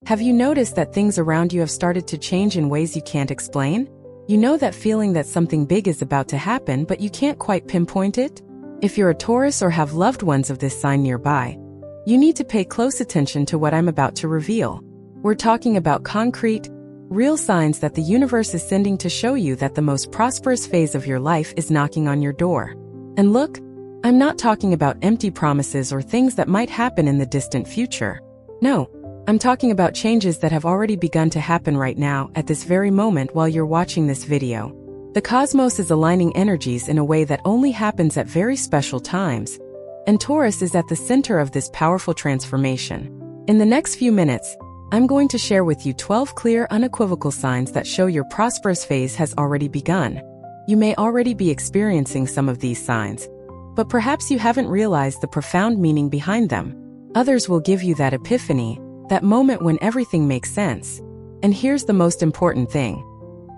Have you noticed that things around you have started to change in ways you can't explain? You know that feeling that something big is about to happen, but you can't quite pinpoint it? If you're a Taurus or have loved ones of this sign nearby, you need to pay close attention to what I'm about to reveal. We're talking about concrete, real signs that the universe is sending to show you that the most prosperous phase of your life is knocking on your door. And look, I'm not talking about empty promises or things that might happen in the distant future. No, I'm talking about changes that have already begun to happen right now at this very moment while you're watching this video. The cosmos is aligning energies in a way that only happens at very special times, and Taurus is at the center of this powerful transformation. In the next few minutes, I'm going to share with you 12 clear, unequivocal signs that show your prosperous phase has already begun. You may already be experiencing some of these signs, but perhaps you haven't realized the profound meaning behind them. Others will give you that epiphany, that moment when everything makes sense. And here's the most important thing.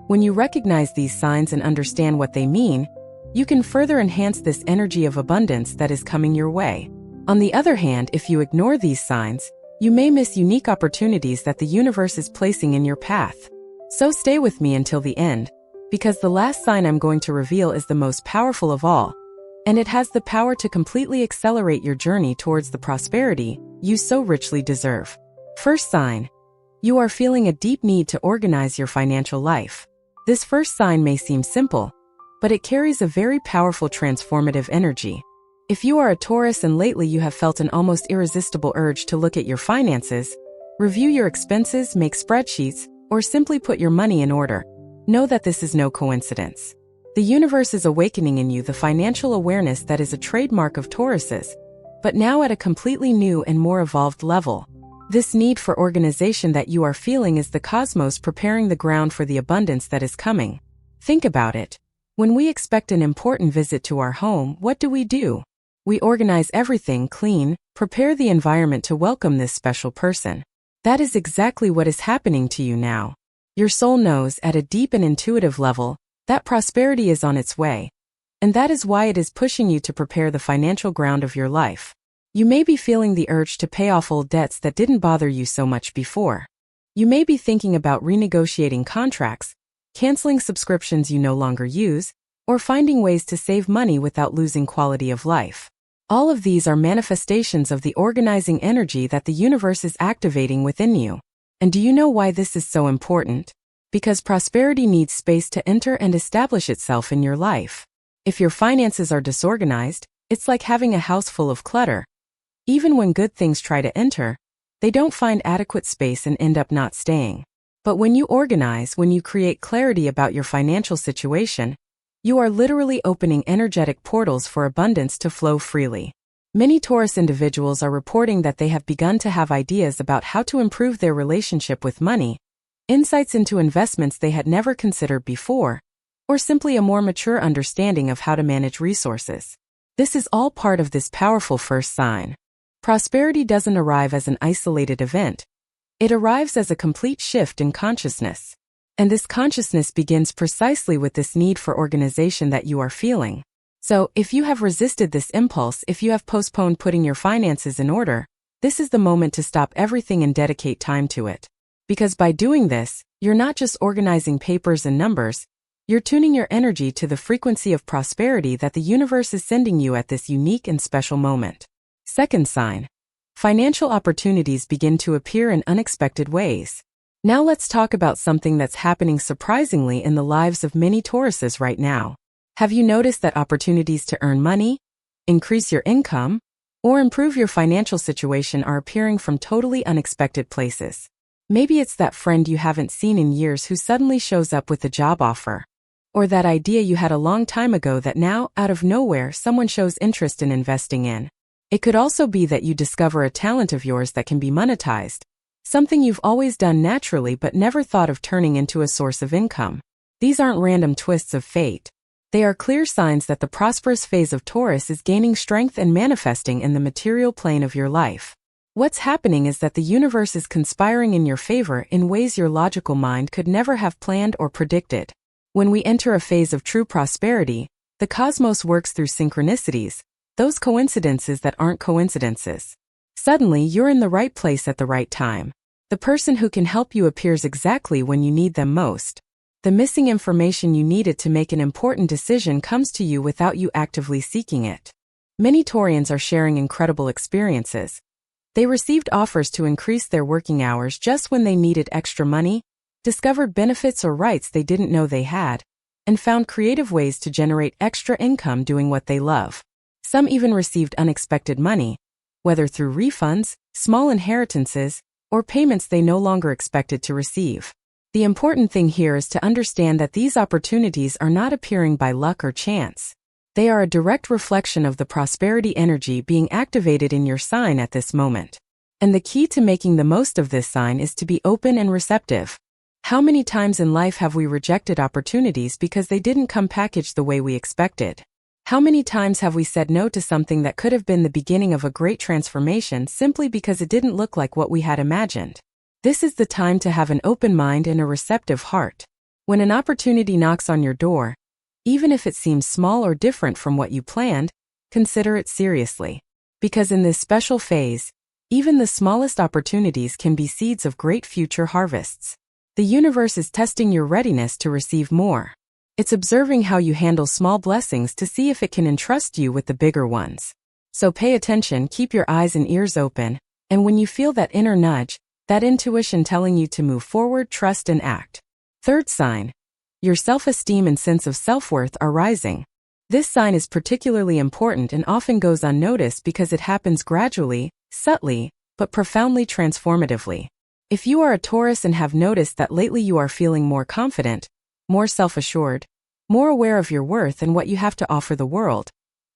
When you recognize these signs and understand what they mean, you can further enhance this energy of abundance that is coming your way. On the other hand, if you ignore these signs, you may miss unique opportunities that the universe is placing in your path. So stay with me until the end, because the last sign I'm going to reveal is the most powerful of all, and it has the power to completely accelerate your journey towards the prosperity you so richly deserve. First sign. You are feeling a deep need to organize your financial life. This first sign may seem simple, but it carries a very powerful transformative energy. If you are a Taurus and lately you have felt an almost irresistible urge to look at your finances, review your expenses, make spreadsheets, or simply put your money in order, know that this is no coincidence. The universe is awakening in you the financial awareness that is a trademark of Tauruses, but now at a completely new and more evolved level. This need for organization that you are feeling is the cosmos preparing the ground for the abundance that is coming. Think about it. When we expect an important visit to our home, what do? We organize everything, clean, prepare the environment to welcome this special person. That is exactly what is happening to you now. Your soul knows at a deep and intuitive level that prosperity is on its way. And that is why it is pushing you to prepare the financial ground of your life. You may be feeling the urge to pay off old debts that didn't bother you so much before. You may be thinking about renegotiating contracts, canceling subscriptions you no longer use, or finding ways to save money without losing quality of life. All of these are manifestations of the organizing energy that the universe is activating within you. And do you know why this is so important? Because prosperity needs space to enter and establish itself in your life. If your finances are disorganized, it's like having a house full of clutter. Even when good things try to enter, they don't find adequate space and end up not staying. But when you organize, when you create clarity about your financial situation, you are literally opening energetic portals for abundance to flow freely. Many Taurus individuals are reporting that they have begun to have ideas about how to improve their relationship with money, insights into investments they had never considered before, or simply a more mature understanding of how to manage resources. This is all part of this powerful first sign. Prosperity doesn't arrive as an isolated event. It arrives as a complete shift in consciousness. And this consciousness begins precisely with this need for organization that you are feeling. So, if you have resisted this impulse, if you have postponed putting your finances in order, this is the moment to stop everything and dedicate time to it. Because by doing this, you're not just organizing papers and numbers, you're tuning your energy to the frequency of prosperity that the universe is sending you at this unique and special moment. Second sign. Financial opportunities begin to appear in unexpected ways. Now let's talk about something that's happening surprisingly in the lives of many Tauruses right now. Have you noticed that opportunities to earn money, increase your income, or improve your financial situation are appearing from totally unexpected places? Maybe it's that friend you haven't seen in years who suddenly shows up with a job offer. Or that idea you had a long time ago that now, out of nowhere, someone shows interest in investing in. It could also be that you discover a talent of yours that can be monetized, something you've always done naturally but never thought of turning into a source of income. These aren't random twists of fate. They are clear signs that the prosperous phase of Taurus is gaining strength and manifesting in the material plane of your life. What's happening is that the universe is conspiring in your favor in ways your logical mind could never have planned or predicted. When we enter a phase of true prosperity, the cosmos works through synchronicities, those coincidences that aren't coincidences. Suddenly, you're in the right place at the right time. The The person who can help you appears exactly when you need them most. The missing information you needed to make an important decision comes to you without you actively seeking it. Many Taurians are sharing incredible experiences. They received offers to increase their working hours just when they needed extra money, discovered benefits or rights they didn't know they had, and found creative ways to generate extra income doing what they love. Some even received unexpected money, whether through refunds, small inheritances, or payments they no longer expected to receive. The important thing here is to understand that these opportunities are not appearing by luck or chance. They are a direct reflection of the prosperity energy being activated in your sign at this moment. And the key to making the most of this sign is to be open and receptive. How many times in life have we rejected opportunities because they didn't come packaged the way we expected? How many times have we said no to something that could have been the beginning of a great transformation simply because it didn't look like what we had imagined? This is the time to have an open mind and a receptive heart. When an opportunity knocks on your door, even if it seems small or different from what you planned, consider it seriously. Because in this special phase, even the smallest opportunities can be seeds of great future harvests. The universe is testing your readiness to receive more. It's observing how you handle small blessings to see if it can entrust you with the bigger ones. So pay attention, keep your eyes and ears open, and when you feel that inner nudge, that intuition telling you to move forward, trust and act. Third sign. Your self-esteem and sense of self-worth are rising. This sign is particularly important and often goes unnoticed because it happens gradually, subtly, but profoundly transformatively. If you are a Taurus and have noticed that lately you are feeling more confident, more self-assured, more aware of your worth and what you have to offer the world,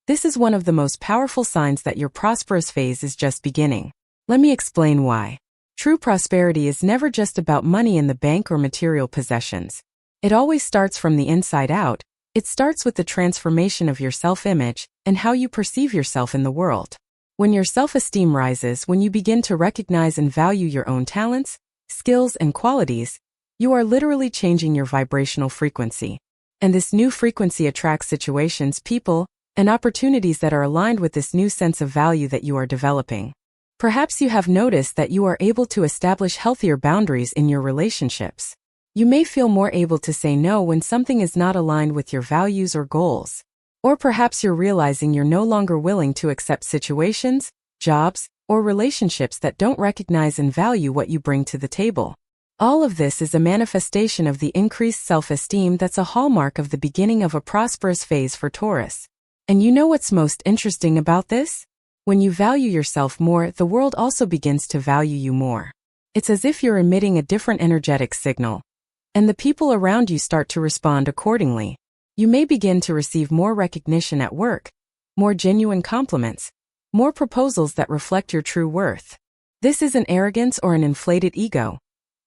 this is one of the most powerful signs that your prosperous phase is just beginning. Let me explain why. True prosperity is never just about money in the bank or material possessions. It always starts from the inside out. It starts with the transformation of your self-image and how you perceive yourself in the world. When your self-esteem rises, when you begin to recognize and value your own talents, skills, and qualities, you are literally changing your vibrational frequency. And this new frequency attracts situations, people, and opportunities that are aligned with this new sense of value that you are developing. Perhaps you have noticed that you are able to establish healthier boundaries in your relationships. You may feel more able to say no when something is not aligned with your values or goals. Or perhaps you're realizing you're no longer willing to accept situations, jobs, or relationships that don't recognize and value what you bring to the table. All of this is a manifestation of the increased self-esteem that's a hallmark of the beginning of a prosperous phase for Taurus. And you know what's most interesting about this? When you value yourself more, the world also begins to value you more. It's as if you're emitting a different energetic signal, and the people around you start to respond accordingly. You may begin to receive more recognition at work, more genuine compliments, more proposals that reflect your true worth. This isn't arrogance or an inflated ego.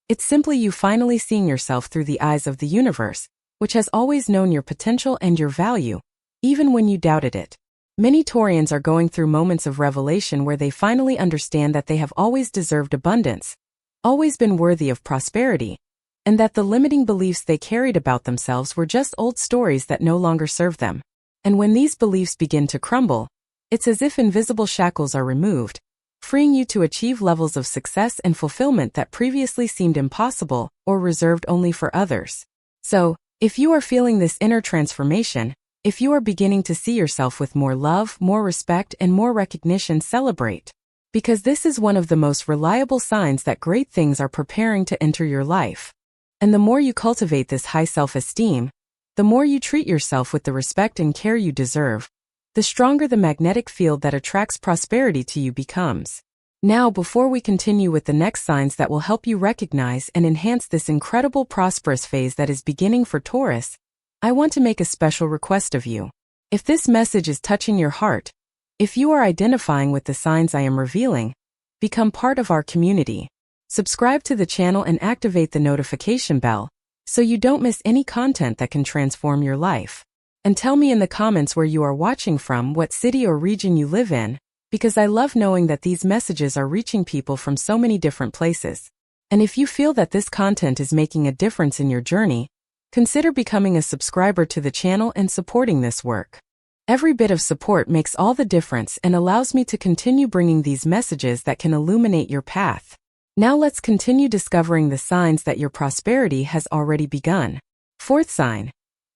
It's simply you finally seeing yourself through the eyes of the universe, which has always known your potential and your value, even when you doubted it. Many Taurians are going through moments of revelation where they finally understand that they have always deserved abundance, always been worthy of prosperity, and that the limiting beliefs they carried about themselves were just old stories that no longer serve them. And when these beliefs begin to crumble, it's as if invisible shackles are removed, freeing you to achieve levels of success and fulfillment that previously seemed impossible or reserved only for others. So, if you are feeling this inner transformation, if you are beginning to see yourself with more love, more respect, and more recognition, celebrate. Because this is one of the most reliable signs that great things are preparing to enter your life. And the more you cultivate this high self-esteem, the more you treat yourself with the respect and care you deserve, the stronger the magnetic field that attracts prosperity to you becomes. Now, before we continue with the next signs that will help you recognize and enhance this incredible prosperous phase that is beginning for Taurus, I want to make a special request of you. If this message is touching your heart, if you are identifying with the signs I am revealing, become part of our community. Subscribe to the channel and activate the notification bell so you don't miss any content that can transform your life. And tell me in the comments where you are watching from, what city or region you live in, because I love knowing that these messages are reaching people from so many different places. And if you feel that this content is making a difference in your journey, consider becoming a subscriber to the channel and supporting this work. Every bit of support makes all the difference and allows me to continue bringing these messages that can illuminate your path. Now let's continue discovering the signs that your prosperity has already begun. Fourth sign.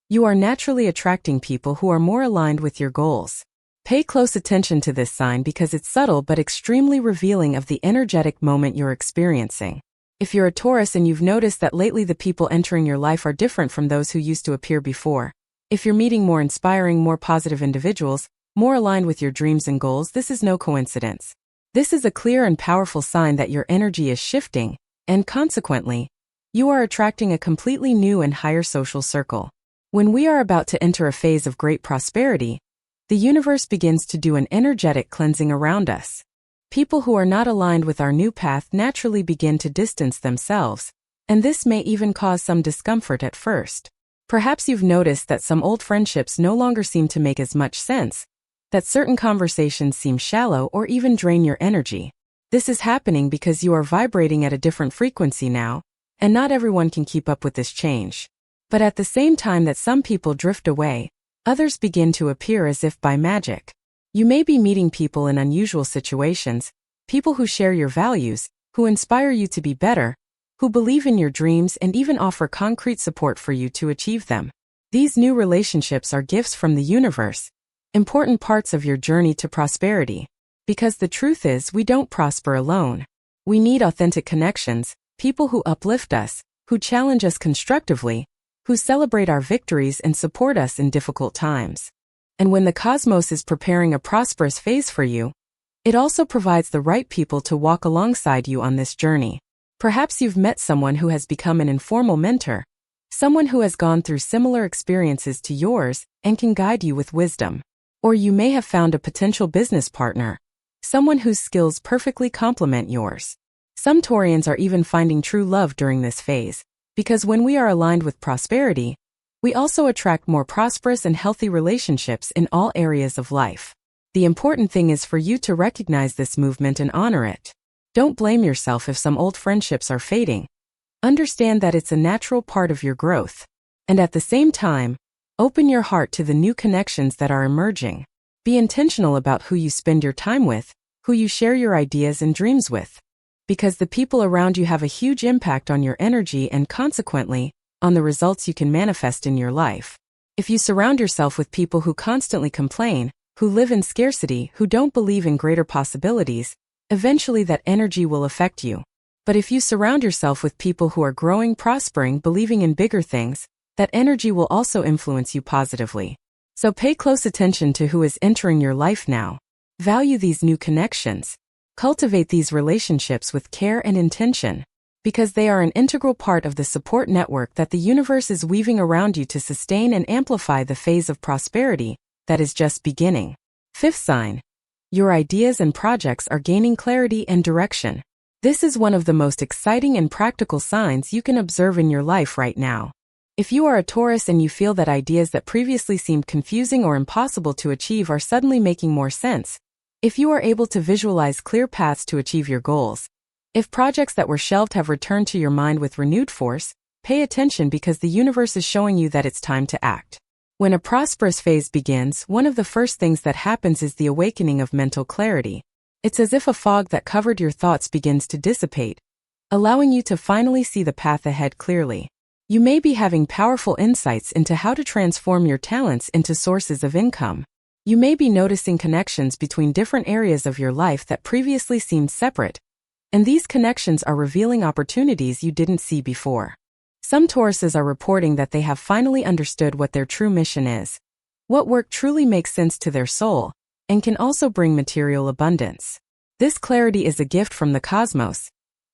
You are naturally attracting people who are more aligned with your goals. Pay close attention to this sign because it's subtle but extremely revealing of the energetic moment you're experiencing. If you're a Taurus and you've noticed that lately the people entering your life are different from those who used to appear before, if you're meeting more inspiring, more positive individuals, more aligned with your dreams and goals, this is no coincidence. This is a clear and powerful sign that your energy is shifting, and consequently, you are attracting a completely new and higher social circle. When we are about to enter a phase of great prosperity, the universe begins to do an energetic cleansing around us. People who are not aligned with our new path naturally begin to distance themselves, and this may even cause some discomfort at first. Perhaps you've noticed that some old friendships no longer seem to make as much sense, that certain conversations seem shallow or even drain your energy. This is happening because you are vibrating at a different frequency now, and not everyone can keep up with this change. But at the same time that some people drift away, others begin to appear as if by magic. You may be meeting people in unusual situations, people who share your values, who inspire you to be better, who believe in your dreams and even offer concrete support for you to achieve them. These new relationships are gifts from the universe, important parts of your journey to prosperity. Because the truth is, we don't prosper alone. We need authentic connections, people who uplift us, who challenge us constructively, who celebrate our victories and support us in difficult times. And when the cosmos is preparing a prosperous phase for you, it also provides the right people to walk alongside you on this journey. Perhaps you've met someone who has become an informal mentor, someone who has gone through similar experiences to yours and can guide you with wisdom. Or you may have found a potential business partner, someone whose skills perfectly complement yours. Some Taurians are even finding true love during this phase, because when we are aligned with prosperity, we also attract more prosperous and healthy relationships in all areas of life. The important thing is for you to recognize this movement and honor it. Don't blame yourself if some old friendships are fading. Understand that it's a natural part of your growth. And at the same time, open your heart to the new connections that are emerging. Be intentional about who you spend your time with, who you share your ideas and dreams with. Because the people around you have a huge impact on your energy and consequently, on the results you can manifest in your life. If you surround yourself with people who constantly complain, who live in scarcity, who don't believe in greater possibilities, eventually that energy will affect you. But if you surround yourself with people who are growing, prospering, believing in bigger things, that energy will also influence you positively. So pay close attention to who is entering your life now. Value these new connections. Cultivate these relationships with care and intention, because they are an integral part of the support network that the universe is weaving around you to sustain and amplify the phase of prosperity that is just beginning. Fifth sign. Your ideas and projects are gaining clarity and direction. This is one of the most exciting and practical signs you can observe in your life right now. If you are a Taurus and you feel that ideas that previously seemed confusing or impossible to achieve are suddenly making more sense, if you are able to visualize clear paths to achieve your goals, if projects that were shelved have returned to your mind with renewed force, pay attention because the universe is showing you that it's time to act. When a prosperous phase begins, one of the first things that happens is the awakening of mental clarity. It's as if a fog that covered your thoughts begins to dissipate, allowing you to finally see the path ahead clearly. You may be having powerful insights into how to transform your talents into sources of income. You may be noticing connections between different areas of your life that previously seemed separate, and these connections are revealing opportunities you didn't see before. Some Tauruses are reporting that they have finally understood what their true mission is, what work truly makes sense to their soul, and can also bring material abundance. This clarity is a gift from the cosmos.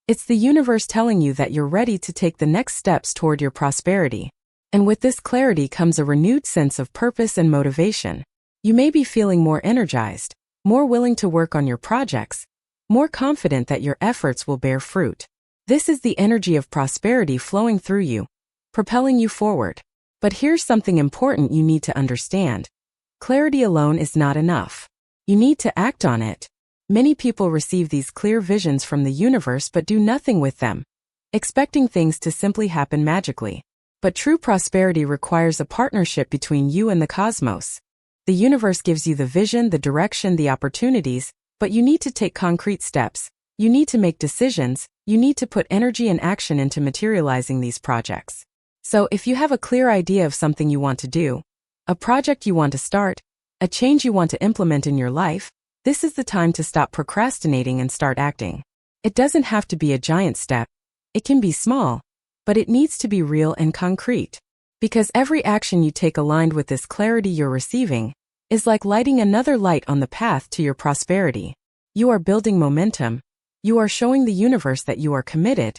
It's the universe telling you that you're ready to take the next steps toward your prosperity. And with this clarity comes a renewed sense of purpose and motivation. You may be feeling more energized, more willing to work on your projects, more confident that your efforts will bear fruit. This is the energy of prosperity flowing through you, propelling you forward. But here's something important you need to understand. Clarity alone is not enough. You need to act on it. Many people receive these clear visions from the universe but do nothing with them, expecting things to simply happen magically. But true prosperity requires a partnership between you and the cosmos. The universe gives you the vision, the direction, the opportunities, but you need to take concrete steps. You need to make decisions, you need to put energy and action into materializing these projects. So if you have a clear idea of something you want to do, a project you want to start, a change you want to implement in your life, this is the time to stop procrastinating and start acting. It doesn't have to be a giant step. It can be small, but it needs to be real and concrete. Because every action you take aligned with this clarity you're receiving is like lighting another light on the path to your prosperity. You are building momentum. You are showing the universe that you are committed,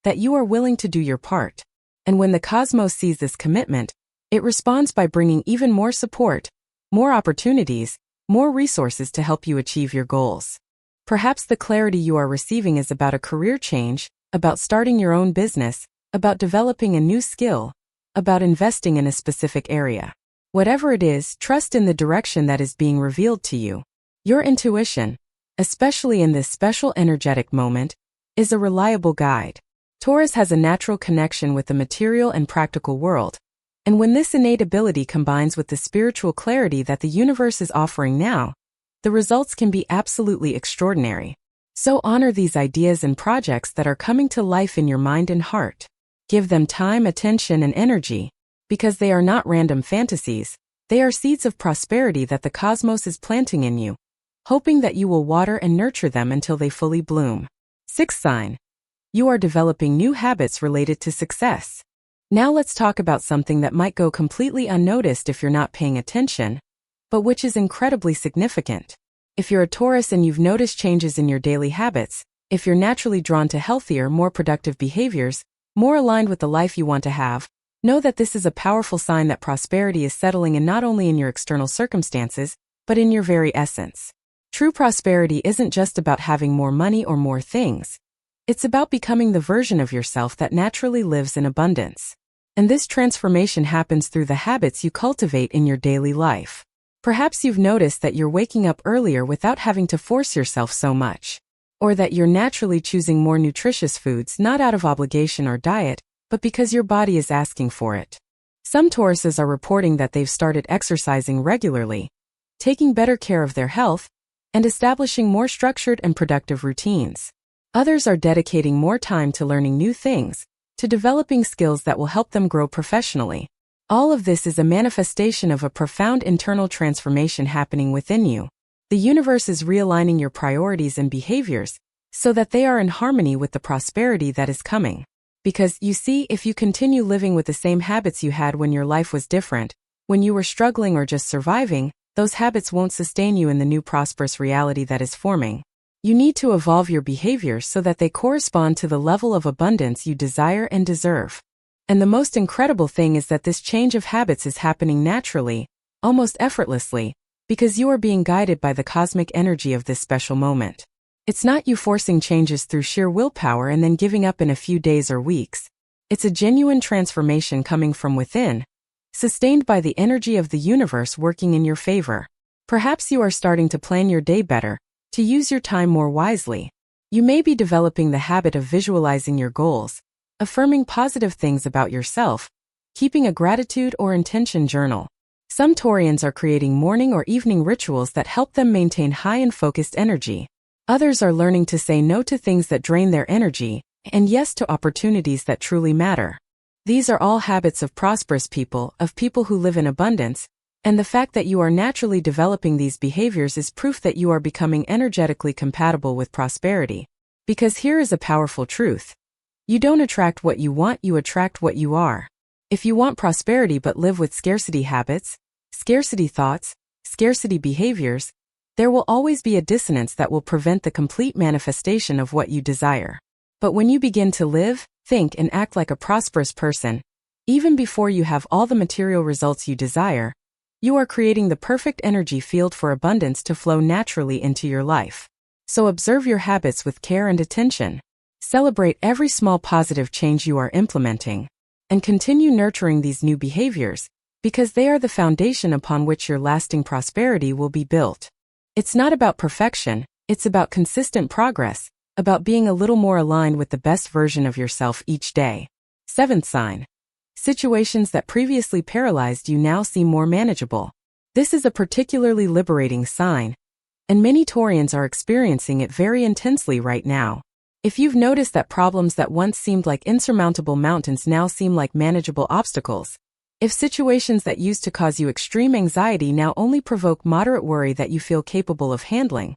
that you are willing to do your part. And when the cosmos sees this commitment, it responds by bringing even more support, more opportunities, more resources to help you achieve your goals. Perhaps the clarity you are receiving is about a career change, about starting your own business, about developing a new skill, about investing in a specific area. Whatever it is, trust in the direction that is being revealed to you. Your intuition, especially in this special energetic moment, is a reliable guide. Taurus has a natural connection with the material and practical world, and when this innate ability combines with the spiritual clarity that the universe is offering now, the results can be absolutely extraordinary. So honor these ideas and projects that are coming to life in your mind and heart. Give them time, attention, and energy, because they are not random fantasies, they are seeds of prosperity that the cosmos is planting in you, hoping that you will water and nurture them until they fully bloom. Sixth sign. You are developing new habits related to success. Now let's talk about something that might go completely unnoticed if you're not paying attention, but which is incredibly significant. If you're a Taurus and you've noticed changes in your daily habits, if you're naturally drawn to healthier, more productive behaviors, more aligned with the life you want to have, know that this is a powerful sign that prosperity is settling in not only in your external circumstances, but in your very essence. True prosperity isn't just about having more money or more things. It's about becoming the version of yourself that naturally lives in abundance. And this transformation happens through the habits you cultivate in your daily life. Perhaps you've noticed that you're waking up earlier without having to force yourself so much. Or that you're naturally choosing more nutritious foods not out of obligation or diet, but because your body is asking for it. Some Tauruses are reporting that they've started exercising regularly, taking better care of their health, and establishing more structured and productive routines. Others are dedicating more time to learning new things, to developing skills that will help them grow professionally. All of this is a manifestation of a profound internal transformation happening within you. The universe is realigning your priorities and behaviors so that they are in harmony with the prosperity that is coming. Because, you see, if you continue living with the same habits you had when your life was different, when you were struggling or just surviving, those habits won't sustain you in the new prosperous reality that is forming. You need to evolve your behaviors so that they correspond to the level of abundance you desire and deserve. And the most incredible thing is that this change of habits is happening naturally, almost effortlessly, because you are being guided by the cosmic energy of this special moment. It's not you forcing changes through sheer willpower and then giving up in a few days or weeks. It's a genuine transformation coming from within, sustained by the energy of the universe working in your favor. Perhaps you are starting to plan your day better, to use your time more wisely. You may be developing the habit of visualizing your goals, affirming positive things about yourself, keeping a gratitude or intention journal. Some Taurians are creating morning or evening rituals that help them maintain high and focused energy. Others are learning to say no to things that drain their energy, and yes to opportunities that truly matter. These are all habits of prosperous people, of people who live in abundance, and the fact that you are naturally developing these behaviors is proof that you are becoming energetically compatible with prosperity. Because here is a powerful truth. You don't attract what you want, you attract what you are. If you want prosperity but live with scarcity habits, scarcity thoughts, scarcity behaviors, there will always be a dissonance that will prevent the complete manifestation of what you desire. But when you begin to live, think, and act like a prosperous person, even before you have all the material results you desire, you are creating the perfect energy field for abundance to flow naturally into your life. So observe your habits with care and attention. Celebrate every small positive change you are implementing, and continue nurturing these new behaviors, because they are the foundation upon which your lasting prosperity will be built. It's not about perfection, it's about consistent progress, about being a little more aligned with the best version of yourself each day. Seventh sign. Situations that previously paralyzed you now seem more manageable. This is a particularly liberating sign, and many Taurians are experiencing it very intensely right now. If you've noticed that problems that once seemed like insurmountable mountains now seem like manageable obstacles, if situations that used to cause you extreme anxiety now only provoke moderate worry that you feel capable of handling,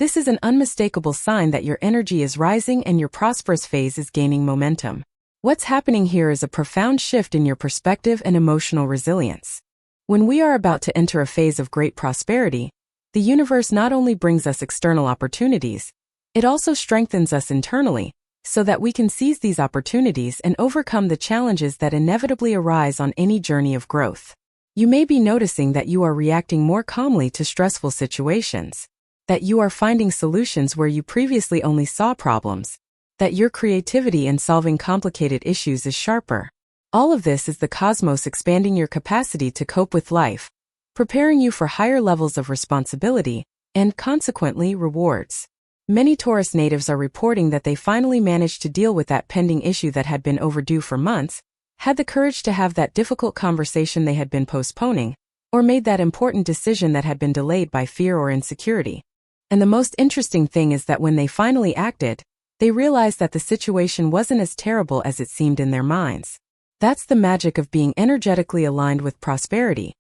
this is an unmistakable sign that your energy is rising and your prosperous phase is gaining momentum. What's happening here is a profound shift in your perspective and emotional resilience. When we are about to enter a phase of great prosperity, the universe not only brings us external opportunities, it also strengthens us internally, so that we can seize these opportunities and overcome the challenges that inevitably arise on any journey of growth. You may be noticing that you are reacting more calmly to stressful situations, that you are finding solutions where you previously only saw problems, that your creativity in solving complicated issues is sharper. All of this is the cosmos expanding your capacity to cope with life, preparing you for higher levels of responsibility, and consequently rewards. Many Taurus natives are reporting that they finally managed to deal with that pending issue that had been overdue for months, had the courage to have that difficult conversation they had been postponing, or made that important decision that had been delayed by fear or insecurity. And the most interesting thing is that when they finally acted, they realized that the situation wasn't as terrible as it seemed in their minds. That's the magic of being energetically aligned with prosperity.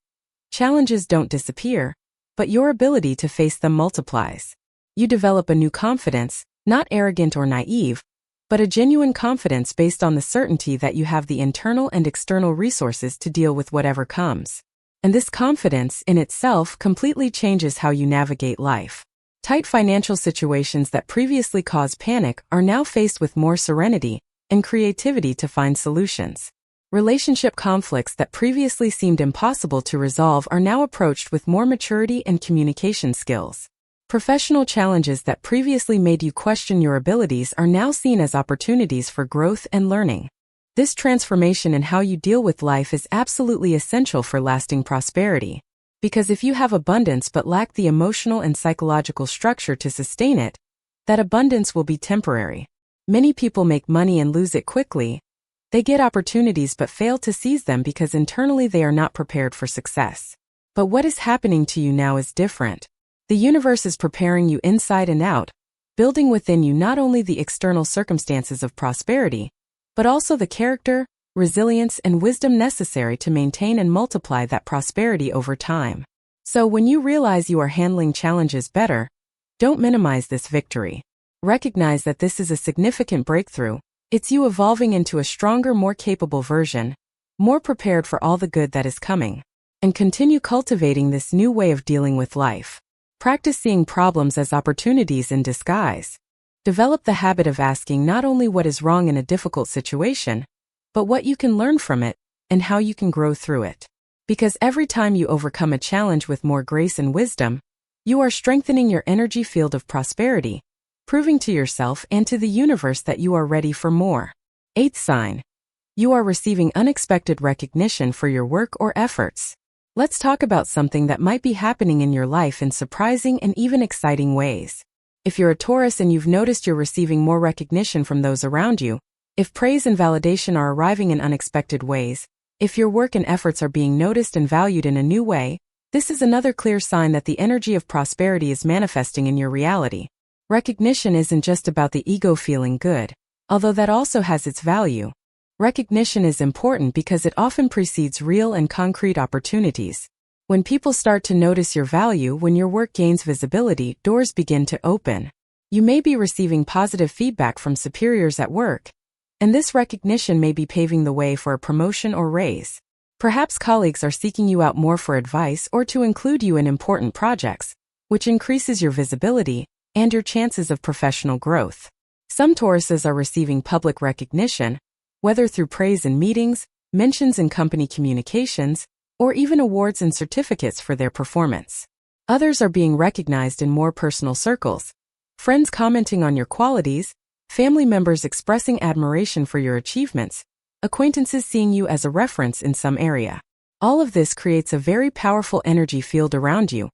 Challenges don't disappear, but your ability to face them multiplies. You develop a new confidence, not arrogant or naive, but a genuine confidence based on the certainty that you have the internal and external resources to deal with whatever comes. And this confidence in itself completely changes how you navigate life. Tight financial situations that previously caused panic are now faced with more serenity and creativity to find solutions. Relationship conflicts that previously seemed impossible to resolve are now approached with more maturity and communication skills. Professional challenges that previously made you question your abilities are now seen as opportunities for growth and learning. This transformation in how you deal with life is absolutely essential for lasting prosperity. Because if you have abundance but lack the emotional and psychological structure to sustain it, that abundance will be temporary. Many people make money and lose it quickly. They get opportunities but fail to seize them because internally they are not prepared for success. But what is happening to you now is different. The universe is preparing you inside and out, building within you not only the external circumstances of prosperity, but also the character, resilience, and wisdom necessary to maintain and multiply that prosperity over time. So when you realize you are handling challenges better, don't minimize this victory. Recognize that this is a significant breakthrough. It's you evolving into a stronger, more capable version, more prepared for all the good that is coming. And continue cultivating this new way of dealing with life. Practice seeing problems as opportunities in disguise. Develop the habit of asking not only what is wrong in a difficult situation, but what you can learn from it and how you can grow through it. Because every time you overcome a challenge with more grace and wisdom, you are strengthening your energy field of prosperity, proving to yourself and to the universe that you are ready for more. 8th sign. You are receiving unexpected recognition for your work or efforts. Let's talk about something that might be happening in your life in surprising and even exciting ways. If you're a Taurus and you've noticed you're receiving more recognition from those around you, if praise and validation are arriving in unexpected ways, if your work and efforts are being noticed and valued in a new way, this is another clear sign that the energy of prosperity is manifesting in your reality. Recognition isn't just about the ego feeling good, although that also has its value. Recognition is important because it often precedes real and concrete opportunities. When people start to notice your value, when your work gains visibility, doors begin to open. You may be receiving positive feedback from superiors at work, and this recognition may be paving the way for a promotion or raise. Perhaps colleagues are seeking you out more for advice or to include you in important projects, which increases your visibility and your chances of professional growth. Some Tauruses are receiving public recognition, whether through praise in meetings, mentions in company communications, or even awards and certificates for their performance. Others are being recognized in more personal circles, friends commenting on your qualities, family members expressing admiration for your achievements, acquaintances seeing you as a reference in some area. All of this creates a very powerful energy field around you,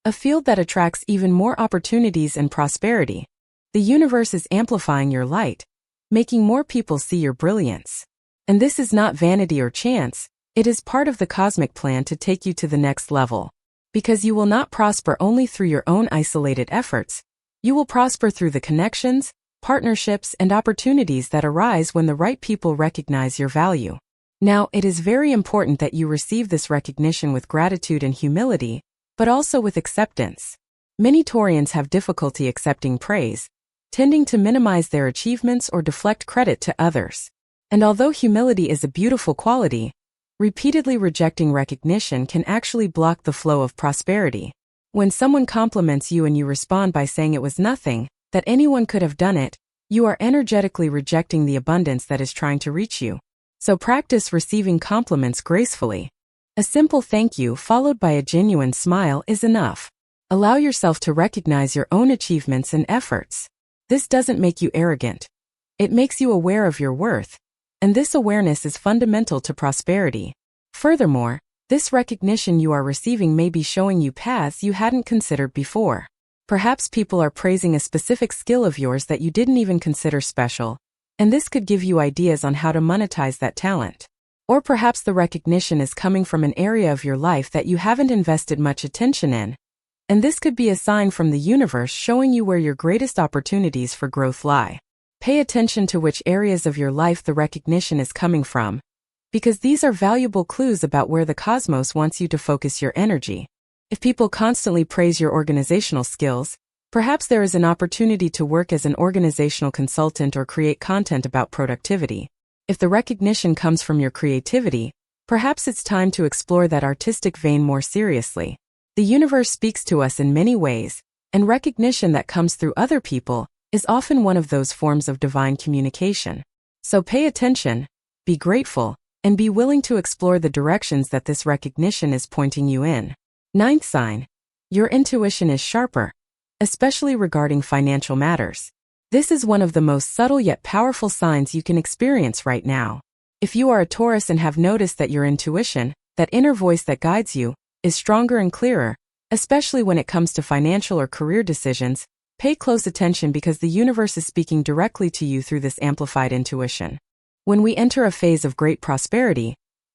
a field that attracts even more opportunities and prosperity. The universe is amplifying your light, making more people see your brilliance. And this is not vanity or chance, it is part of the cosmic plan to take you to the next level. Because you will not prosper only through your own isolated efforts, you will prosper through the connections, partnerships, and opportunities that arise when the right people recognize your value. Now, it is very important that you receive this recognition with gratitude and humility, but also with acceptance. Many Taurians have difficulty accepting praise, tending to minimize their achievements or deflect credit to others. And although humility is a beautiful quality, repeatedly rejecting recognition can actually block the flow of prosperity. When someone compliments you and you respond by saying it was nothing, that anyone could have done it, you are energetically rejecting the abundance that is trying to reach you. So practice receiving compliments gracefully. A simple thank you followed by a genuine smile is enough. Allow yourself to recognize your own achievements and efforts. This doesn't make you arrogant. It makes you aware of your worth, and this awareness is fundamental to prosperity. Furthermore, this recognition you are receiving may be showing you paths you hadn't considered before. Perhaps people are praising a specific skill of yours that you didn't even consider special, and this could give you ideas on how to monetize that talent. Or perhaps the recognition is coming from an area of your life that you haven't invested much attention in, and this could be a sign from the universe showing you where your greatest opportunities for growth lie. Pay attention to which areas of your life the recognition is coming from, because these are valuable clues about where the cosmos wants you to focus your energy. If people constantly praise your organizational skills, perhaps there is an opportunity to work as an organizational consultant or create content about productivity. If the recognition comes from your creativity, perhaps it's time to explore that artistic vein more seriously. The universe speaks to us in many ways, and recognition that comes through other people is often one of those forms of divine communication. So pay attention, be grateful, and be willing to explore the directions that this recognition is pointing you in. Ninth sign. Your intuition is sharper, especially regarding financial matters. This is one of the most subtle yet powerful signs you can experience right now. If you are a Taurus and have noticed that your intuition, that inner voice that guides you, is stronger and clearer, especially when it comes to financial or career decisions, pay close attention because the universe is speaking directly to you through this amplified intuition. When we enter a phase of great prosperity,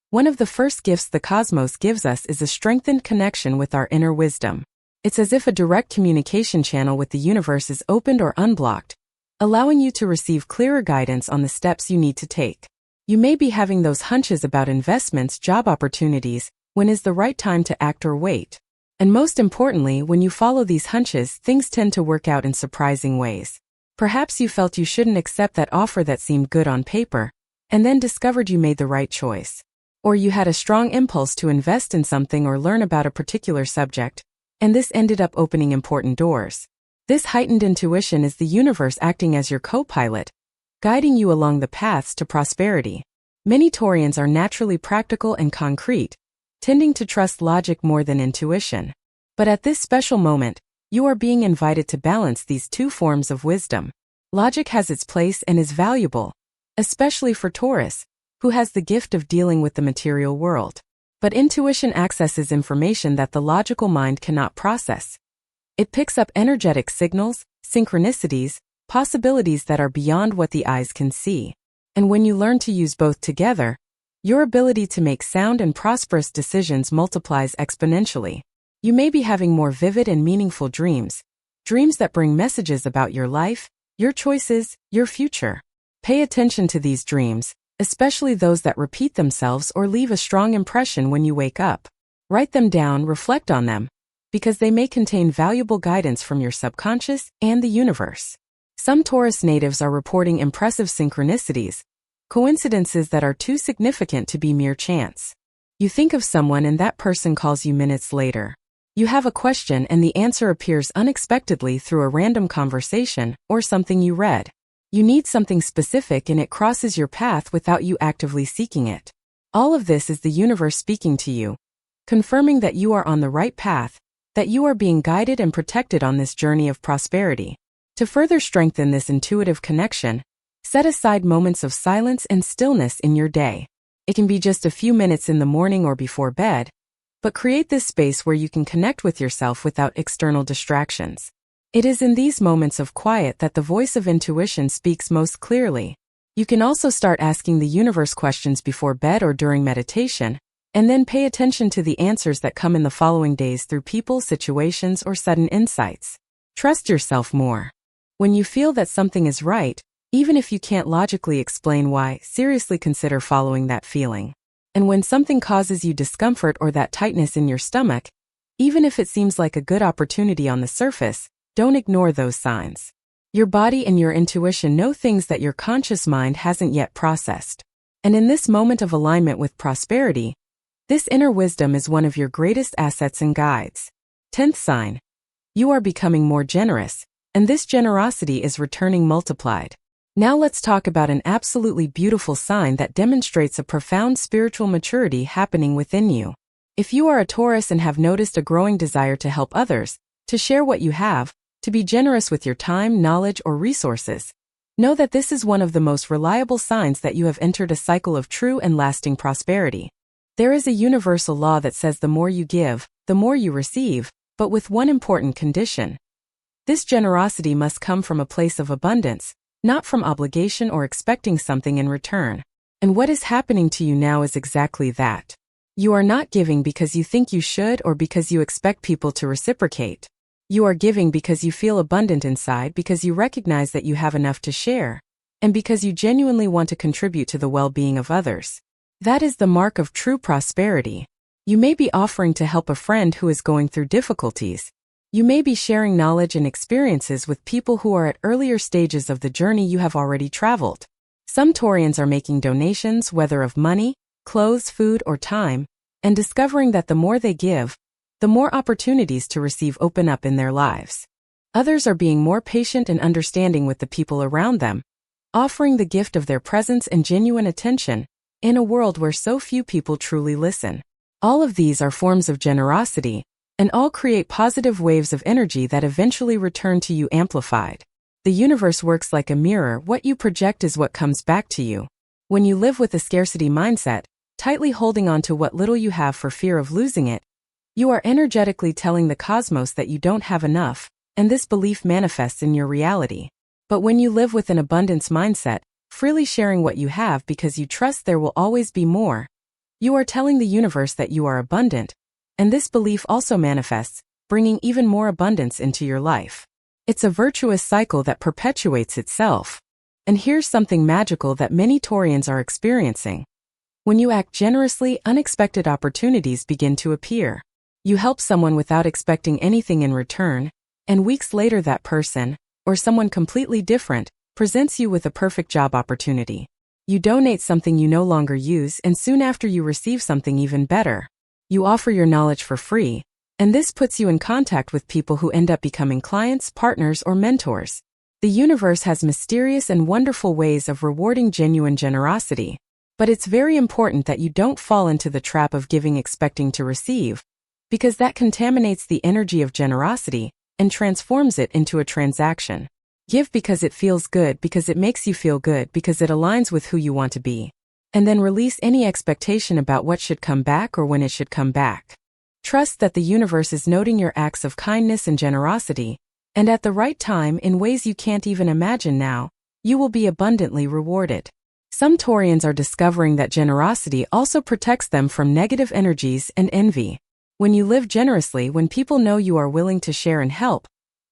one of the first gifts the cosmos gives us is a strengthened connection with our inner wisdom. It's as if a direct communication channel with the universe is opened or unblocked, allowing you to receive clearer guidance on the steps you need to take. You may be having those hunches about investments, job opportunities, when is the right time to act or wait. And most importantly, when you follow these hunches, things tend to work out in surprising ways. Perhaps you felt you shouldn't accept that offer that seemed good on paper, and then discovered you made the right choice. Or you had a strong impulse to invest in something or learn about a particular subject, and this ended up opening important doors. This heightened intuition is the universe acting as your co-pilot, guiding you along the paths to prosperity. Many Taurians are naturally practical and concrete, tending to trust logic more than intuition. But at this special moment, you are being invited to balance these two forms of wisdom. Logic has its place and is valuable, especially for Taurus, who has the gift of dealing with the material world. But intuition accesses information that the logical mind cannot process. It picks up energetic signals, synchronicities, possibilities that are beyond what the eyes can see. And when you learn to use both together, your ability to make sound and prosperous decisions multiplies exponentially. You may be having more vivid and meaningful dreams, dreams that bring messages about your life, your choices, your future. Pay attention to these dreams, especially those that repeat themselves or leave a strong impression when you wake up. Write them down, reflect on them, because they may contain valuable guidance from your subconscious and the universe. Some Taurus natives are reporting impressive synchronicities, coincidences that are too significant to be mere chance. You think of someone and that person calls you minutes later. You have a question and the answer appears unexpectedly through a random conversation or something you read. You need something specific and it crosses your path without you actively seeking it. All of this is the universe speaking to you, confirming that you are on the right path, that you are being guided and protected on this journey of prosperity. To further strengthen this intuitive connection, set aside moments of silence and stillness in your day. It can be just a few minutes in the morning or before bed, but create this space where you can connect with yourself without external distractions. It is in these moments of quiet that the voice of intuition speaks most clearly. You can also start asking the universe questions before bed or during meditation, and then pay attention to the answers that come in the following days through people, situations, or sudden insights. Trust yourself more. When you feel that something is right, even if you can't logically explain why, seriously consider following that feeling. And when something causes you discomfort or that tightness in your stomach, even if it seems like a good opportunity on the surface, don't ignore those signs. Your body and your intuition know things that your conscious mind hasn't yet processed. And in this moment of alignment with prosperity, this inner wisdom is one of your greatest assets and guides. 10th sign. You are becoming more generous, and this generosity is returning multiplied. Now let's talk about an absolutely beautiful sign that demonstrates a profound spiritual maturity happening within you. If you are a Taurus and have noticed a growing desire to help others, to share what you have, to be generous with your time, knowledge, or resources, know that this is one of the most reliable signs that you have entered a cycle of true and lasting prosperity. There is a universal law that says the more you give, the more you receive, but with one important condition. This generosity must come from a place of abundance, not from obligation or expecting something in return. And what is happening to you now is exactly that. You are not giving because you think you should or because you expect people to reciprocate. You are giving because you feel abundant inside, because you recognize that you have enough to share, and because you genuinely want to contribute to the well-being of others. That is the mark of true prosperity. You may be offering to help a friend who is going through difficulties. You may be sharing knowledge and experiences with people who are at earlier stages of the journey you have already traveled. Some Taurians are making donations, whether of money, clothes, food, or time, and discovering that the more they give, the more opportunities to receive open up in their lives. Others are being more patient and understanding with the people around them, offering the gift of their presence and genuine attention in a world where so few people truly listen. All of these are forms of generosity, and all create positive waves of energy that eventually return to you amplified. The universe works like a mirror. What you project is what comes back to you. When you live with a scarcity mindset, tightly holding on to what little you have for fear of losing it, you are energetically telling the cosmos that you don't have enough, and this belief manifests in your reality. But when you live with an abundance mindset, freely sharing what you have because you trust there will always be more, you are telling the universe that you are abundant, and this belief also manifests, bringing even more abundance into your life. It's a virtuous cycle that perpetuates itself. And here's something magical that many Taurians are experiencing. When you act generously, unexpected opportunities begin to appear. You help someone without expecting anything in return, and weeks later that person, or someone completely different, presents you with a perfect job opportunity. You donate something you no longer use, and soon after you receive something even better. You offer your knowledge for free, and this puts you in contact with people who end up becoming clients, partners, or mentors. The universe has mysterious and wonderful ways of rewarding genuine generosity, but it's very important that you don't fall into the trap of giving expecting to receive, because that contaminates the energy of generosity and transforms it into a transaction. Give because it feels good, because it makes you feel good, because it aligns with who you want to be. And then release any expectation about what should come back or when it should come back. Trust that the universe is noting your acts of kindness and generosity, and at the right time, in ways you can't even imagine now, you will be abundantly rewarded. Some Taurians are discovering that generosity also protects them from negative energies and envy. When you live generously, when people know you are willing to share and help,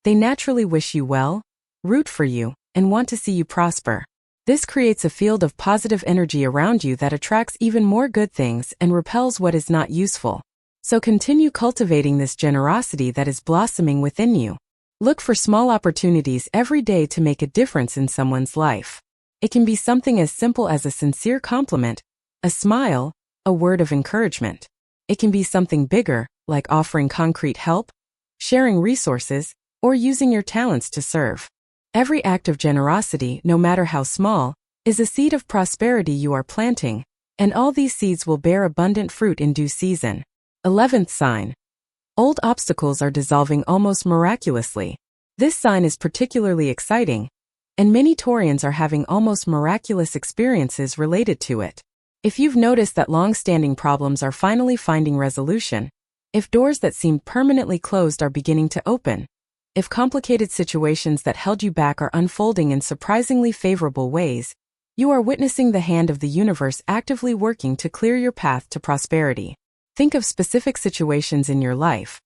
they naturally wish you well, root for you, and want to see you prosper. This creates a field of positive energy around you that attracts even more good things and repels what is not useful. So continue cultivating this generosity that is blossoming within you. Look for small opportunities every day to make a difference in someone's life. It can be something as simple as a sincere compliment, a smile, a word of encouragement. It can be something bigger, like offering concrete help, sharing resources, or using your talents to serve. Every act of generosity, no matter how small, is a seed of prosperity you are planting, and all these seeds will bear abundant fruit in due season. 11th sign. Old obstacles are dissolving almost miraculously. This sign is particularly exciting, and many Taurians are having almost miraculous experiences related to it. If you've noticed that long-standing problems are finally finding resolution, if doors that seemed permanently closed are beginning to open, if complicated situations that held you back are unfolding in surprisingly favorable ways, you are witnessing the hand of the universe actively working to clear your path to prosperity. Think of specific situations in your life.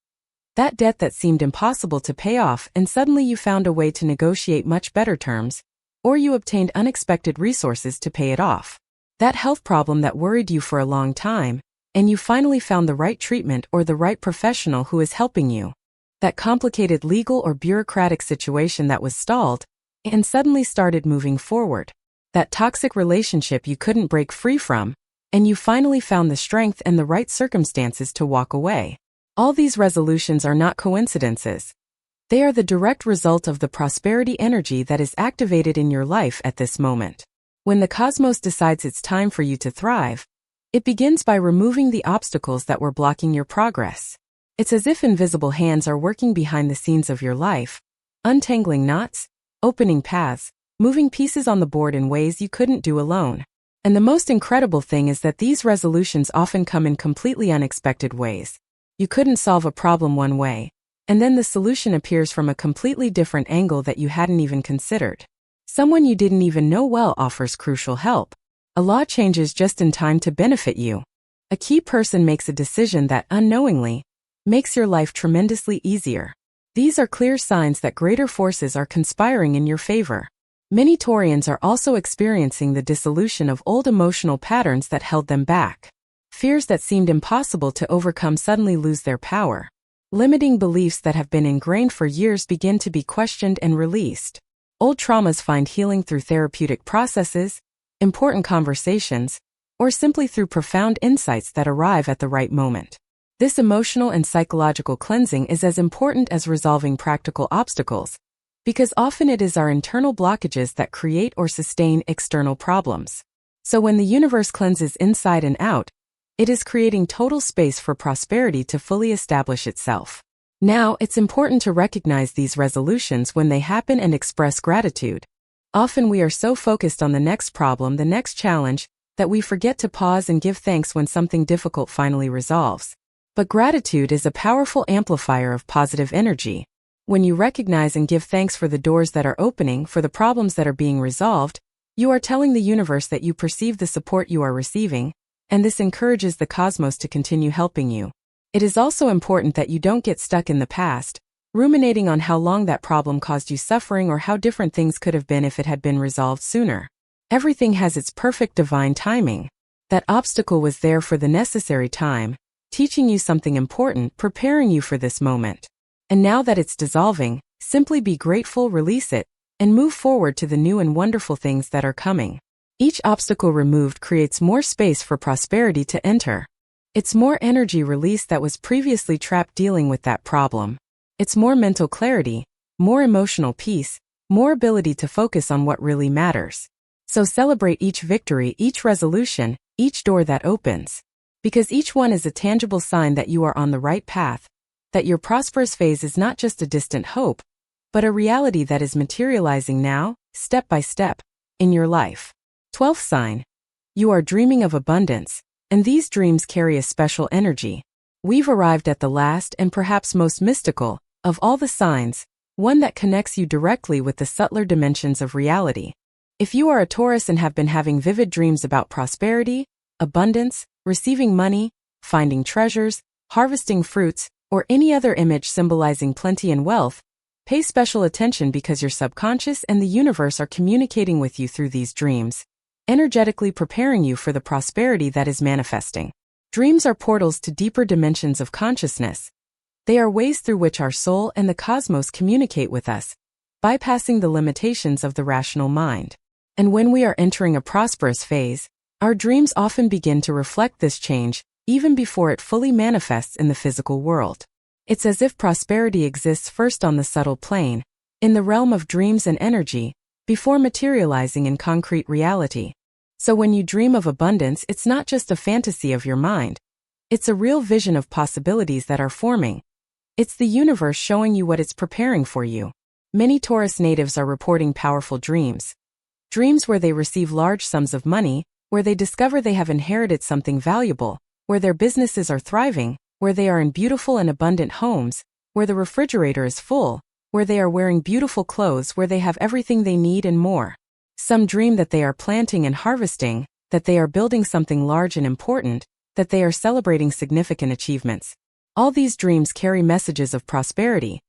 That debt that seemed impossible to pay off, and suddenly you found a way to negotiate much better terms, or you obtained unexpected resources to pay it off. That health problem that worried you for a long time, and you finally found the right treatment or the right professional who is helping you. That complicated legal or bureaucratic situation that was stalled, and suddenly started moving forward. That toxic relationship you couldn't break free from, and you finally found the strength and the right circumstances to walk away. All these resolutions are not coincidences. They are the direct result of the prosperity energy that is activated in your life at this moment. When the cosmos decides it's time for you to thrive, it begins by removing the obstacles that were blocking your progress. It's as if invisible hands are working behind the scenes of your life, untangling knots, opening paths, moving pieces on the board in ways you couldn't do alone. And the most incredible thing is that these resolutions often come in completely unexpected ways. You couldn't solve a problem one way, and then the solution appears from a completely different angle that you hadn't even considered. Someone you didn't even know well offers crucial help. A law changes just in time to benefit you. A key person makes a decision that, unknowingly, makes your life tremendously easier. These are clear signs that greater forces are conspiring in your favor. Many Taurians are also experiencing the dissolution of old emotional patterns that held them back. Fears that seemed impossible to overcome suddenly lose their power. Limiting beliefs that have been ingrained for years begin to be questioned and released. Old traumas find healing through therapeutic processes, important conversations, or simply through profound insights that arrive at the right moment. This emotional and psychological cleansing is as important as resolving practical obstacles, because often it is our internal blockages that create or sustain external problems. So when the universe cleanses inside and out, it is creating total space for prosperity to fully establish itself. Now, it's important to recognize these resolutions when they happen and express gratitude. Often we are so focused on the next problem, the next challenge, that we forget to pause and give thanks when something difficult finally resolves. But gratitude is a powerful amplifier of positive energy. When you recognize and give thanks for the doors that are opening, for the problems that are being resolved, you are telling the universe that you perceive the support you are receiving, and this encourages the cosmos to continue helping you. It is also important that you don't get stuck in the past, ruminating on how long that problem caused you suffering or how different things could have been if it had been resolved sooner. Everything has its perfect divine timing. That obstacle was there for the necessary time, teaching you something important, preparing you for this moment. And now that it's dissolving, simply be grateful, release it, and move forward to the new and wonderful things that are coming. Each obstacle removed creates more space for prosperity to enter. It's more energy release that was previously trapped dealing with that problem. It's more mental clarity, more emotional peace, more ability to focus on what really matters. So celebrate each victory, each resolution, each door that opens. Because each one is a tangible sign that you are on the right path, that your prosperous phase is not just a distant hope, but a reality that is materializing now, step by step, in your life. 12th sign. You are dreaming of abundance, and these dreams carry a special energy. We've arrived at the last and perhaps most mystical of all the signs, one that connects you directly with the subtler dimensions of reality. If you are a Taurus and have been having vivid dreams about prosperity, abundance, receiving money, finding treasures, harvesting fruits, or any other image symbolizing plenty and wealth, pay special attention because your subconscious and the universe are communicating with you through these dreams, energetically preparing you for the prosperity that is manifesting. Dreams are portals to deeper dimensions of consciousness. They are ways through which our soul and the cosmos communicate with us, bypassing the limitations of the rational mind. And when we are entering a prosperous phase, our dreams often begin to reflect this change, even before it fully manifests in the physical world. It's as if prosperity exists first on the subtle plane, in the realm of dreams and energy, before materializing in concrete reality. So when you dream of abundance, it's not just a fantasy of your mind. It's a real vision of possibilities that are forming. It's the universe showing you what it's preparing for you. Many Taurus natives are reporting powerful dreams. Dreams where they receive large sums of money, where they discover they have inherited something valuable, where their businesses are thriving, where they are in beautiful and abundant homes, where the refrigerator is full, where they are wearing beautiful clothes, where they have everything they need and more. Some dream that they are planting and harvesting, that they are building something large and important, that they are celebrating significant achievements. All these dreams carry messages of prosperity.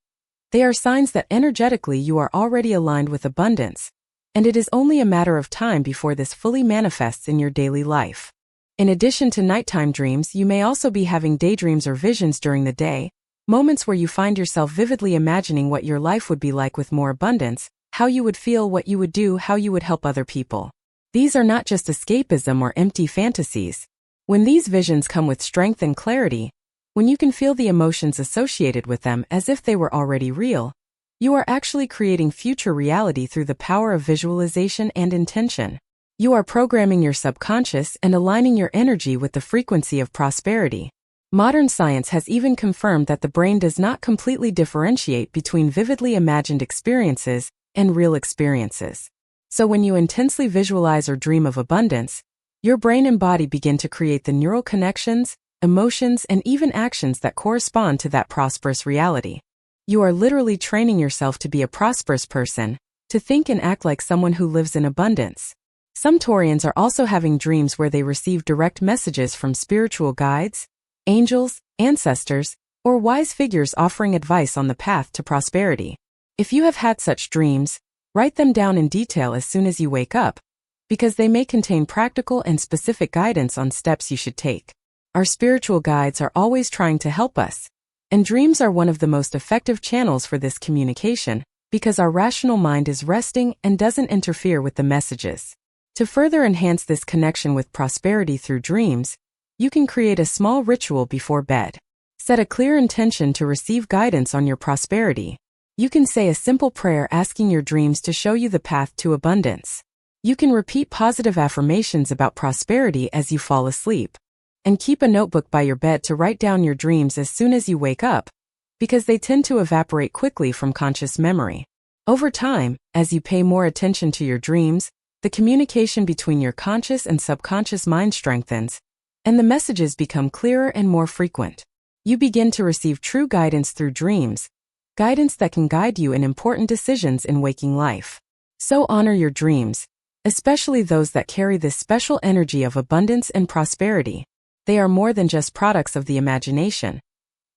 They are signs that energetically you are already aligned with abundance, and it is only a matter of time before this fully manifests in your daily life. In addition to nighttime dreams, you may also be having daydreams or visions during the day, moments where you find yourself vividly imagining what your life would be like with more abundance, how you would feel, what you would do, how you would help other people. These are not just escapism or empty fantasies. When these visions come with strength and clarity, when you can feel the emotions associated with them as if they were already real, you are actually creating future reality through the power of visualization and intention. You are programming your subconscious and aligning your energy with the frequency of prosperity. Modern science has even confirmed that the brain does not completely differentiate between vividly imagined experiences and real experiences. So when you intensely visualize or dream of abundance, your brain and body begin to create the neural connections, emotions, and even actions that correspond to that prosperous reality. You are literally training yourself to be a prosperous person, to think and act like someone who lives in abundance. Some Taurians are also having dreams where they receive direct messages from spiritual guides, angels, ancestors, or wise figures offering advice on the path to prosperity. If you have had such dreams, write them down in detail as soon as you wake up, because they may contain practical and specific guidance on steps you should take. Our spiritual guides are always trying to help us, and dreams are one of the most effective channels for this communication, because our rational mind is resting and doesn't interfere with the messages. To further enhance this connection with prosperity through dreams, you can create a small ritual before bed. Set a clear intention to receive guidance on your prosperity. You can say a simple prayer asking your dreams to show you the path to abundance. You can repeat positive affirmations about prosperity as you fall asleep. And keep a notebook by your bed to write down your dreams as soon as you wake up, because they tend to evaporate quickly from conscious memory. Over time, as you pay more attention to your dreams, the communication between your conscious and subconscious mind strengthens, and the messages become clearer and more frequent. You begin to receive true guidance through dreams, guidance that can guide you in important decisions in waking life. So honor your dreams, especially those that carry this special energy of abundance and prosperity. They are more than just products of the imagination.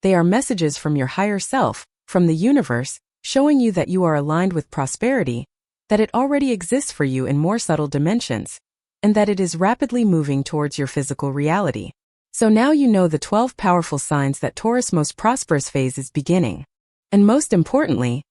They are messages from your higher self, from the universe, showing you that you are aligned with prosperity, that it already exists for you in more subtle dimensions, and that it is rapidly moving towards your physical reality. So now you know the 12 powerful signs that Taurus' most prosperous phase is beginning. And most importantly,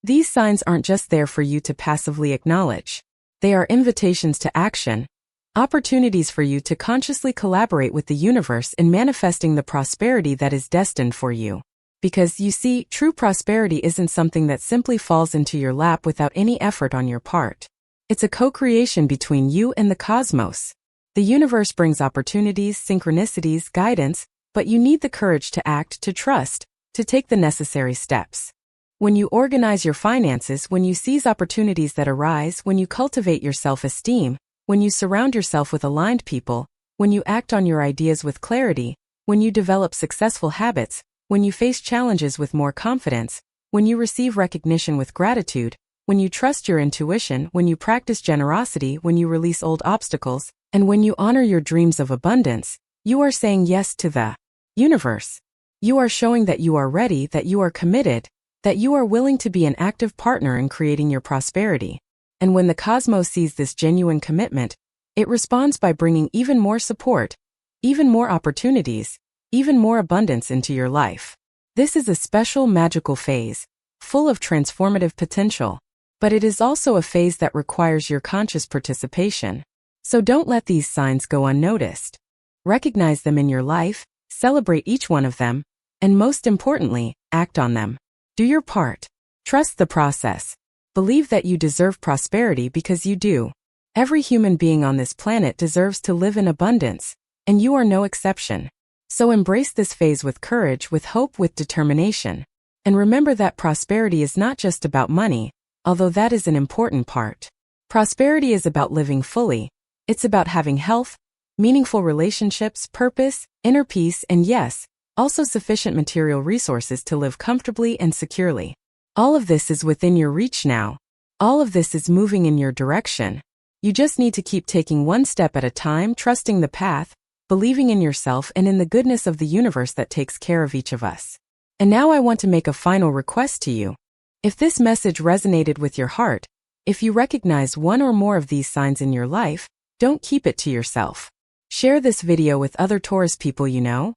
these signs aren't just there for you to passively acknowledge. They are invitations to action, opportunities for you to consciously collaborate with the universe in manifesting the prosperity that is destined for you. Because, you see, true prosperity isn't something that simply falls into your lap without any effort on your part. It's a co-creation between you and the cosmos. The universe brings opportunities, synchronicities, guidance, but you need the courage to act, to trust, to take the necessary steps. When you organize your finances, when you seize opportunities that arise, when you cultivate your self-esteem, when you surround yourself with aligned people, when you act on your ideas with clarity, when you develop successful habits, when you face challenges with more confidence, when you receive recognition with gratitude, when you trust your intuition, when you practice generosity, when you release old obstacles, and when you honor your dreams of abundance, you are saying yes to the universe. You are showing that you are ready, that you are committed, that you are willing to be an active partner in creating your prosperity. And when the cosmos sees this genuine commitment, it responds by bringing even more support, even more opportunities, even more abundance into your life. This is a special magical phase, full of transformative potential. But it is also a phase that requires your conscious participation. So don't let these signs go unnoticed. Recognize them in your life, celebrate each one of them, and most importantly, act on them. Do your part. Trust the process. Believe that you deserve prosperity because you do. Every human being on this planet deserves to live in abundance, and you are no exception. So embrace this phase with courage, with hope, with determination. And remember that prosperity is not just about money, although that is an important part. Prosperity is about living fully. It's about having health, meaningful relationships, purpose, inner peace, and yes, also sufficient material resources to live comfortably and securely. All of this is within your reach now. All of this is moving in your direction. You just need to keep taking one step at a time, trusting the path, believing in yourself and in the goodness of the universe that takes care of each of us. And now I want to make a final request to you. If this message resonated with your heart, if you recognize one or more of these signs in your life, don't keep it to yourself. Share this video with other Taurus people you know,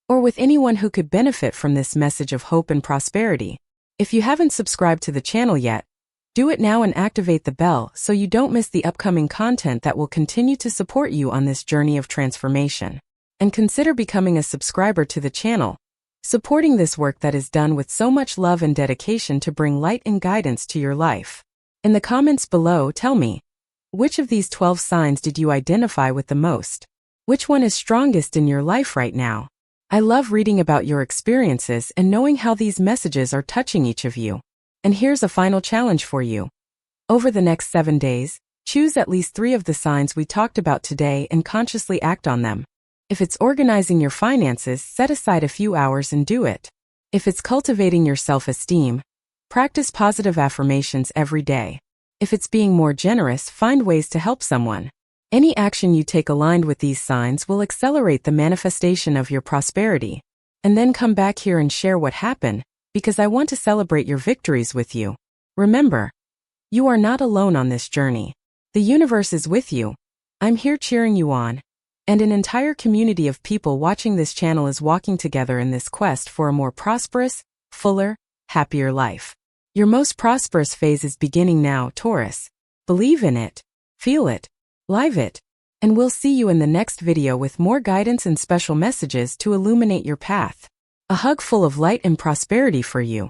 or with anyone who could benefit from this message of hope and prosperity. If you haven't subscribed to the channel yet, do it now and activate the bell so you don't miss the upcoming content that will continue to support you on this journey of transformation. And consider becoming a subscriber to the channel, supporting this work that is done with so much love and dedication to bring light and guidance to your life. In the comments below, tell me, which of these 12 signs did you identify with the most? Which one is strongest in your life right now? I love reading about your experiences and knowing how these messages are touching each of you. And here's a final challenge for you. Over the next 7 days, choose at least 3 of the signs we talked about today and consciously act on them. If it's organizing your finances, set aside a few hours and do it. If it's cultivating your self-esteem, practice positive affirmations every day. If it's being more generous, find ways to help someone. Any action you take aligned with these signs will accelerate the manifestation of your prosperity. And then come back here and share what happened, because I want to celebrate your victories with you. Remember, you are not alone on this journey. The universe is with you. I'm here cheering you on. And an entire community of people watching this channel is walking together in this quest for a more prosperous, fuller, happier life. Your most prosperous phase is beginning now, Taurus. Believe in it, feel it, live it, and we'll see you in the next video with more guidance and special messages to illuminate your path. A hug full of light and prosperity for you.